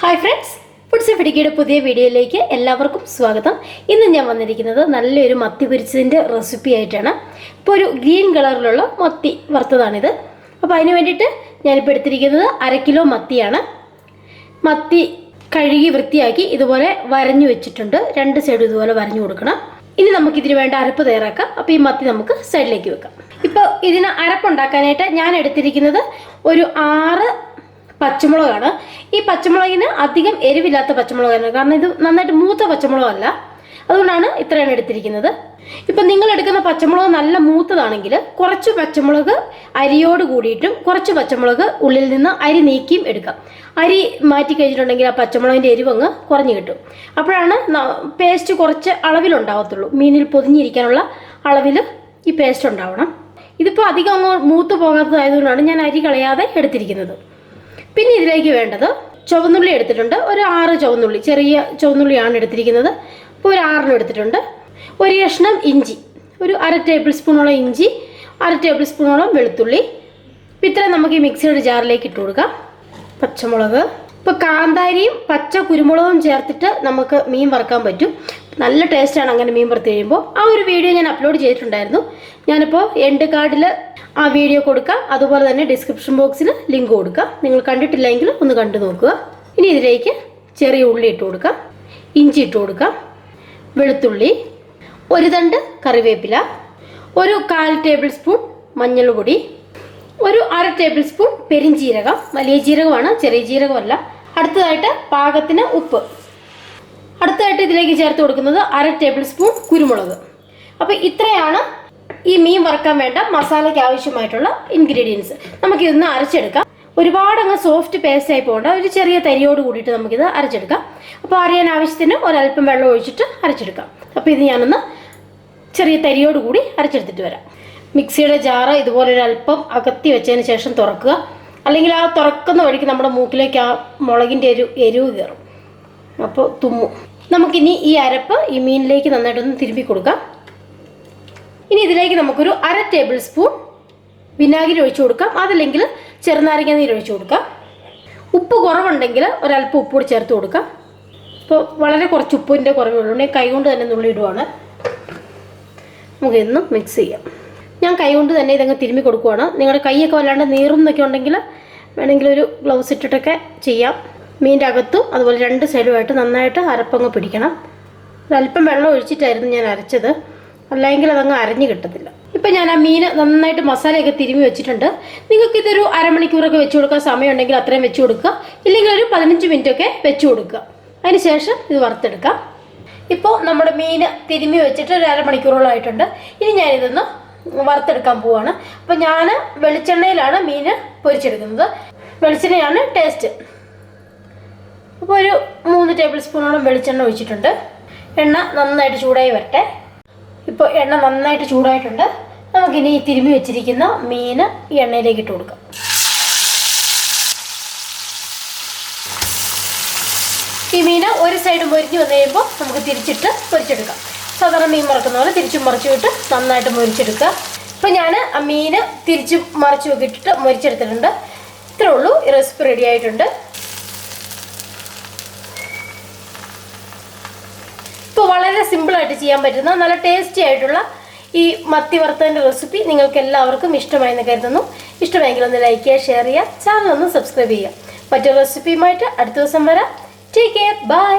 Hi friends, foodsofidukkiയുടെ പുതിയ വീഡിയോയിലേക്ക് എല്ലാവർക്കും സ്വാഗതം. ഇന്ന് ഞാൻ വന്നിരിക്കുന്നത് നല്ലൊരു മത്തി പൊരിച്ചതിന്റെ റെസിപ്പി ആയിട്ടാണ്. ഇപ്പോൾ ഒരു ഗ്രീൻ കളറിലുള്ള മത്തി വറുത്തതാണിത്. അപ്പോൾ അതിനു വേണ്ടിയിട്ട് ഞാൻ ഇപ്പോൾ എടുത്തിരിക്കുന്നത് 1/2 കിലോ മത്തിയാണ്. മത്തി കഴുകി വൃത്തിയാക്കി ഇതുപോലെ വരഞ്ഞു വെച്ചിട്ടുണ്ട്. രണ്ട് സൈഡും ഇതുപോലെ വരഞ്ഞു കൊടുക്കണം. ഇനി നമുക്ക് ഇതിനു വേണ്ട അരപ്പ് തയ്യാറാക്കാം. അപ്പോൾ ഈ മത്തി നമുക്ക് സൈഡിലേക്ക് വെക്കാം. ഇപ്പോൾ ഇതിന് അരപ്പ് ഉണ്ടാക്കാനായിട്ട് ഞാൻ എടുത്തിരിക്കുന്നത് ഒരു 6 പച്ചമുളകാണ്. ഈ പച്ചമുളകിന് അധികം എരിവില്ലാത്ത പച്ചമുളകാണ്, കാരണം ഇത് നന്നായിട്ട് മൂത്ത പച്ചമുളകല്ല, അതുകൊണ്ടാണ് ഇത്രയാണ് എടുത്തിരിക്കുന്നത്. ഇപ്പം നിങ്ങൾ എടുക്കുന്ന പച്ചമുളക് നല്ല മൂത്തതാണെങ്കിൽ കുറച്ച് പച്ചമുളക് അരിയോട് കൂടിയിട്ടും കുറച്ച് പച്ചമുളക് ഉള്ളിൽ നിന്ന് അരി നീക്കിയും എടുക്കാം. അരി മാറ്റി കഴിഞ്ഞിട്ടുണ്ടെങ്കിൽ ആ പച്ചമുളകിൻ്റെ എരിവങ്ങ് കുറഞ്ഞു കിട്ടും. അപ്പോഴാണ് പേസ്റ്റ് കുറച്ച് അളവിലുണ്ടാവത്തുള്ളൂ. മീനിൽ പൊതിഞ്ഞിരിക്കാനുള്ള അളവിൽ ഈ പേസ്റ്റ് ഉണ്ടാവണം. ഇതിപ്പോൾ അധികം അങ്ങ് മൂത്ത് പോകാത്തതായതുകൊണ്ടാണ് ഞാൻ അരി കളയാതെ എടുത്തിരിക്കുന്നത്. പിന്നെ ഇതിലേക്ക് വേണ്ടത് ചുവന്നുള്ളി എടുത്തിട്ടുണ്ട്. ഒരു 6 ചുവന്നുള്ളി, ചെറിയ ചുവന്നുള്ളിയാണ് എടുത്തിരിക്കുന്നത്. അപ്പോൾ ഒരു 6 എടുത്തിട്ടുണ്ട്. ഒരു കഷ്ണം ഇഞ്ചി, ഒരു 1/2 ടേബിൾ സ്പൂണോളം ഇഞ്ചി, 1/2 ടേബിൾ സ്പൂണോളം വെളുത്തുള്ളി. ഇത്രയും നമുക്ക് ഈ മിക്സിയുടെ ജാറിലേക്ക് ഇട്ട് കൊടുക്കാം. പച്ചമുളക്, ഇപ്പോൾ കാന്താരിയും പച്ച കുരുമുളകും ചേർത്തിട്ട് നമുക്ക് മീൻ വറുക്കാൻ പറ്റും. നല്ല ടേസ്റ്റാണ് അങ്ങനെ മീൻ വറുത്ത് കഴിയുമ്പോൾ. ആ ഒരു വീഡിയോ ഞാൻ അപ്ലോഡ് ചെയ്തിട്ടുണ്ടായിരുന്നു. ഞാനിപ്പോൾ എൻഡ് കാർഡിൽ ആ വീഡിയോ കൊടുക്കാം. അതുപോലെ തന്നെ ഡിസ്ക്രിപ്ഷൻ ബോക്സിൽ ലിങ്ക് കൊടുക്കാം. നിങ്ങൾ കണ്ടിട്ടില്ലെങ്കിൽ ഒന്ന് കണ്ടു നോക്കുക. ഇനി ഇതിലേക്ക് ചെറിയ ഉള്ളി ഇട്ട് കൊടുക്കാം, ഇഞ്ചി ഇട്ട് കൊടുക്കാം, വെളുത്തുള്ളി, ഒരു തണ്ട് കറിവേപ്പില, ഒരു 1/4 ടേബിൾ സ്പൂൺ മഞ്ഞൾപ്പൊടി, ഒരു 1/2 ടേബിൾ സ്പൂൺ പെരിഞ്ജീരകം. വലിയ ജീരകമാണ്, ചെറിയ ജീരകമല്ല. അടുത്തതായിട്ട് പാകത്തിന് ഉപ്പ്. അടുത്തതായിട്ട് ഇതിലേക്ക് ചേർത്ത് കൊടുക്കുന്നത് 1/2 ടേബിൾ സ്പൂൺ കുരുമുളക്. അപ്പോൾ ഇത്രയാണ് ഈ മീൻ വറുക്കാൻ വേണ്ട മസാലയ്ക്ക് ആവശ്യമായിട്ടുള്ള ഇൻഗ്രീഡിയൻസ്. നമുക്കിതൊന്ന് അരച്ചെടുക്കാം. ഒരുപാട് അങ്ങ് സോഫ്റ്റ് പേസ്റ്റ് ആയി പോകേണ്ട, ഒരു ചെറിയ തരിയോട് കൂടിയിട്ട് നമുക്കിത് അരച്ചെടുക്കാം. അപ്പോൾ അറിയാൻ ആവശ്യത്തിന് ഒരല്പം വെള്ളം ഒഴിച്ചിട്ട് അരച്ചെടുക്കാം. അപ്പോൾ ഇത് ഞാനൊന്ന് ചെറിയ തരിയോട് കൂടി അരച്ചെടുത്തിട്ട് വരാം. മിക്സിയുടെ ജാറ് ഇതുപോലെ ഒരു അല്പം അകത്തി വെച്ചതിന് ശേഷം തുറക്കുക. അല്ലെങ്കിൽ ആ തുറക്കുന്ന വഴിക്ക് നമ്മുടെ മൂക്കിലേക്ക് ആ മുളകിൻ്റെ ഒരു എരിവ് കയറും, അപ്പോൾ തുമ്മും. നമുക്കിനി ഈ അരപ്പ് ഈ മീനിലേക്ക് നന്നായിട്ടൊന്ന് തിരുമ്പി കൊടുക്കാം. ഇനി ഇതിലേക്ക് നമുക്കൊരു 1/2 ടേബിൾ സ്പൂൺ വിനാഗിരി ഒഴിച്ചു കൊടുക്കാം. അതല്ലെങ്കിൽ ചെറുനാരങ്ങ നീര് ഒഴിച്ചു കൊടുക്കാം. ഉപ്പ് കുറവുണ്ടെങ്കിൽ ഒരല്പം ഉപ്പ് കൂടി ചേർത്ത് കൊടുക്കാം. ഇപ്പോൾ വളരെ കുറച്ച് ഉപ്പിൻ്റെ കുറവുള്ളൂ. കൈകൊണ്ട് തന്നെ നുള്ളിയിടുവാണ്. നമുക്കിതൊന്ന് മിക്സ് ചെയ്യാം. ഞാൻ കൈകൊണ്ട് തന്നെ ഇതങ്ങ് തിരുമ്മി കൊടുക്കുവാണ്. നിങ്ങളുടെ കൈയൊക്കെ വല്ലാണ്ട് നീറും എന്നൊക്കെ ഉണ്ടെങ്കിൽ വേണമെങ്കിൽ ഒരു ഗ്ലൗസ് ഇട്ടിട്ടൊക്കെ ചെയ്യാം. മീൻ്റെ അകത്തും അതുപോലെ 2 സൈഡുമായിട്ട് നന്നായിട്ട് അരപ്പങ്ങ് പിടിക്കണം. ഒരല്പം വെള്ളം ഒഴിച്ചിട്ടായിരുന്നു ഞാൻ അരച്ചത്, അല്ലെങ്കിൽ അതങ്ങ് അരഞ്ഞു കിട്ടത്തില്ല. ഇപ്പം ഞാൻ ആ മീൻ നന്നായിട്ട് മസാലയൊക്കെ തിരുമ്മി വെച്ചിട്ടുണ്ട്. നിങ്ങൾക്കിതൊരു അരമണിക്കൂറൊക്കെ വെച്ച് കൊടുക്കാൻ സമയമുണ്ടെങ്കിൽ അത്രയും വെച്ച് കൊടുക്കുക. ഇല്ലെങ്കിൽ ഒരു 15 മിനിറ്റൊക്കെ വെച്ച് കൊടുക്കുക. അതിന് ശേഷം ഇത് വറുത്തെടുക്കാം. ഇപ്പോൾ നമ്മുടെ മീൻ തിരുമ്മി വെച്ചിട്ട് ഒരു അരമണിക്കൂറോളമായിട്ടുണ്ട്. ഇനി ഞാനിതൊന്ന് വറുത്തെടുക്കാൻ പോവുകയാണ്. അപ്പോൾ ഞാൻ വെളിച്ചെണ്ണയിലാണ് മീൻ പൊരിച്ചെടുക്കുന്നത്. വെളിച്ചെണ്ണയാണ് ടേസ്റ്റ്. അപ്പോൾ ഒരു 3 ടേബിൾ സ്പൂണോളം വെളിച്ചെണ്ണ ഒഴിച്ചിട്ടുണ്ട്. എണ്ണ നന്നായിട്ട് ചൂടായി വരട്ടെ. ഇപ്പോൾ എണ്ണ നന്നായിട്ട് ചൂടായിട്ടുണ്ട്. നമുക്കിനി ഈ തിരുമ്മി വെച്ചിരിക്കുന്ന മീൻ ഈ എണ്ണയിലേക്ക് ഇട്ട് കൊടുക്കാം. ഈ മീൻ ഒരു സൈഡ് മൊരിഞ്ഞ് വന്നു കഴിയുമ്പോൾ നമുക്ക് തിരിച്ചിട്ട് പൊരിച്ചെടുക്കാം. സാധാരണ മീൻ മറക്കുന്ന പോലെ തിരിച്ചും മറിച്ചും ഇട്ട് നന്നായിട്ട് മൊരിച്ചെടുക്കുക. ഇപ്പോൾ ഞാൻ ആ മീൻ തിരിച്ചും മറിച്ചും ഒക്കെ ഇട്ടിട്ട് മൊരിച്ചെടുത്തിട്ടുണ്ട്. ഇത്രേ ഉള്ളൂ. ഈ റെസിപ്പി റെഡി ആയിട്ടുണ്ട്. ഇപ്പോൾ വളരെ സിമ്പിളായിട്ട് ചെയ്യാൻ പറ്റുന്ന നല്ല ടേസ്റ്റി ആയിട്ടുള്ള ഈ മത്തി വറുത്തതിൻ്റെ റെസിപ്പി നിങ്ങൾക്ക് എല്ലാവർക്കും ഇഷ്ടമായെന്ന് കരുതുന്നു. ഇഷ്ടമായെങ്കിൽ ഒന്ന് ലൈക്ക് ചെയ്യുക, ഷെയർ ചെയ്യുക, ചാനൽ ഒന്ന് സബ്സ്ക്രൈബ് ചെയ്യുക. മറ്റൊരു റെസിപ്പിയുമായിട്ട് അടുത്ത ദിവസം വരാം. Take care, by.